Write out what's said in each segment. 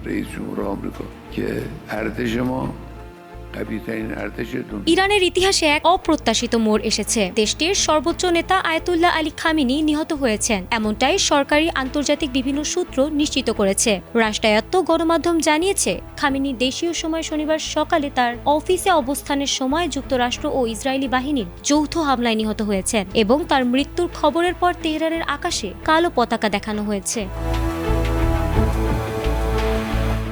رئیس جمهور آمریکا که ارتش ما ইরানের ইতিহাসে এক অপ্রত্যাশিত মোড় এসেছে। দেশটির সর্বোচ্চ নেতা আয়াতুল্লাহ আলী খামেনি নিহত হয়েছেন, এমনটাই সরকারি আন্তর্জাতিক বিভিন্ন সূত্র নিশ্চিত করেছে। রাষ্ট্রায়ত্ত গণমাধ্যম জানিয়েছে, খামেনি দেশীয় সময় শনিবার সকালে তার অফিসে অবস্থানের সময় যুক্তরাষ্ট্র ও ইসরায়েলি বাহিনীর যৌথ হামলায় নিহত হয়েছেন এবং তার মৃত্যুর খবরের পর তেহরানের আকাশে কালো পতাকা দেখানো হয়েছে।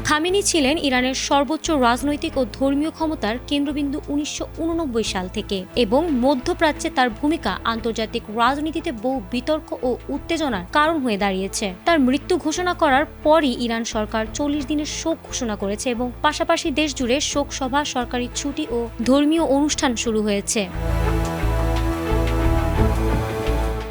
খামেনি ছিলেন ইরানের সর্বোচ্চ রাজনৈতিক ও ধর্মীয় ক্ষমতার কেন্দ্রবিন্দু 1989 সাল থেকে এবং মধ্যপ্রাচ্যে তার ভূমিকা আন্তর্জাতিক রাজনীতিতে বহু বিতর্ক ও উত্তেজনার কারণ হয়ে দাঁড়িয়েছে। তার মৃত্যু ঘোষণা করার পরই ইরান সরকার 40 দিনের শোক ঘোষণা করেছে এবং পাশাপাশি দেশ জুড়ে শোক সভা, সরকারি ছুটি ও ধর্মীয় অনুষ্ঠান শুরু হয়েছে।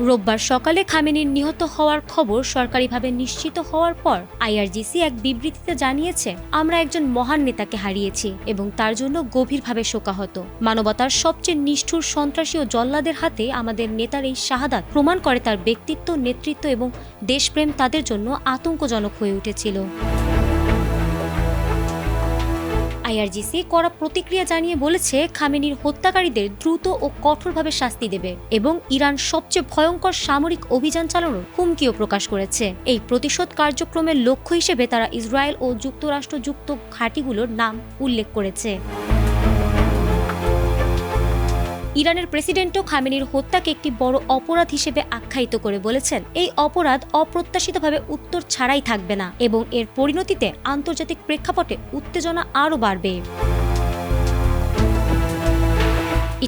রোববার সকালে খামেনির নিহত হওয়ার খবর সরকারিভাবে নিশ্চিত হওয়ার পর আইআরজিসি এক বিবৃতিতে জানিয়েছে, আমরা একজন মহান নেতাকে হারিয়েছি এবং তার জন্য গভীরভাবে শোকাহত। মানবতার সবচেয়ে নিষ্ঠুর সন্ত্রাসী ও জল্লাদের হাতে আমাদের নেতার এই শাহাদাত প্রমাণ করে তার ব্যক্তিত্ব, নেতৃত্ব এবং দেশপ্রেম তাদের জন্য আতঙ্কজনক হয়ে উঠেছিল। আইআরজিসি কড়া প্রতিক্রিয়া জানিয়ে বলেছে, খামেনির হত্যাকারীদের দ্রুত ও কঠোরভাবে শাস্তি দেবে এবং ইরান সবচেয়ে ভয়ঙ্কর সামরিক অভিযান চালানোর হুমকিও প্রকাশ করেছে। এই প্রতিশোধ কার্যক্রমের লক্ষ্য হিসেবে তারা ইসরায়েল ও যুক্তরাষ্ট্রযুক্ত ঘাঁটিগুলোর নাম উল্লেখ করেছে। ইরানের প্রেসিডেন্টও খামেনির হত্যাকে একটি বড় অপরাধ হিসেবে আখ্যায়িত করে বলেছেন, এই অপরাধ অপ্রত্যাশিতভাবে উত্তর ছাড়াই থাকবে না এবং এর পরিণতিতে আন্তর্জাতিক প্রেক্ষাপটে উত্তেজনা আরও বাড়বে।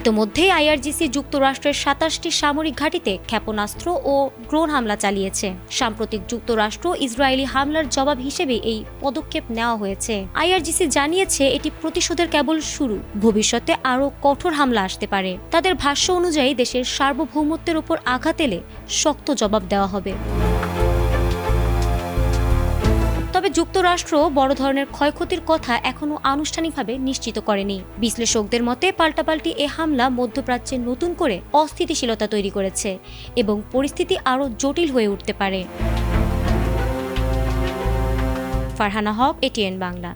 ইতোমধ্যেই আইআরজিসি যুক্তরাষ্ট্রের 27টি সামরিক ঘাঁটিতে ক্ষেপণাস্ত্র ও ড্রোন হামলা চালিয়েছে। সাম্প্রতিক যুক্তরাষ্ট্র ইসরায়েলি হামলার জবাব হিসেবে এই পদক্ষেপ নেওয়া হয়েছে। আইআরজিসি জানিয়েছে, এটি প্রতিশোধের কেবল শুরু, ভবিষ্যতে আরও কঠোর হামলা আসতে পারে। তাদের ভাষ্য অনুযায়ী দেশের সার্বভৌমত্বের উপর আঘাত এলে শক্ত জবাব দেওয়া হবে। তবে যুক্তরাষ্ট্র বড় ধরনের ক্ষয়ক্ষতির কথা এখনও আনুষ্ঠানিকভাবে নিশ্চিত করেনি। বিশ্লেষকদের মতে পাল্টাপাল্টি এ হামলা মধ্যপ্রাচ্যে নতুন করে অস্থিতিশীলতা তৈরি করেছে এবং পরিস্থিতি আরও জটিল হয়ে উঠতে পারে। ফারহানা হক, এটিএন বাংলা।